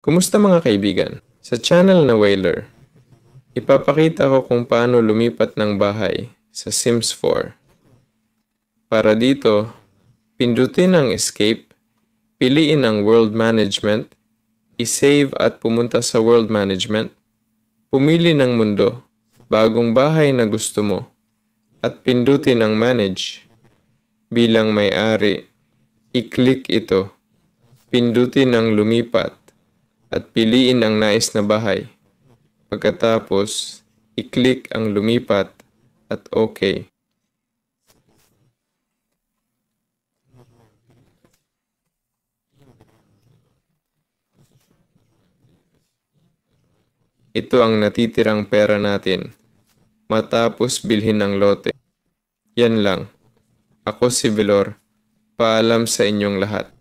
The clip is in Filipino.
Kumusta mga kaibigan? Sa channel na Whaler, ipapakita ko kung paano lumipat ng bahay sa Sims 4. Para dito, pindutin ang Escape, piliin ang World Management, i-save at pumunta sa World Management, pumili ng mundo, bagong bahay na gusto mo, at pindutin ang Manage. Bilang may-ari, i-click ito, pindutin ang lumipat, at piliin ang nais na bahay. Pagkatapos, i-click ang lumipat at OK. Ito ang natitirang pera natin matapos bilhin ng lote. Yan lang. Ako si Velor. Paalam sa inyong lahat.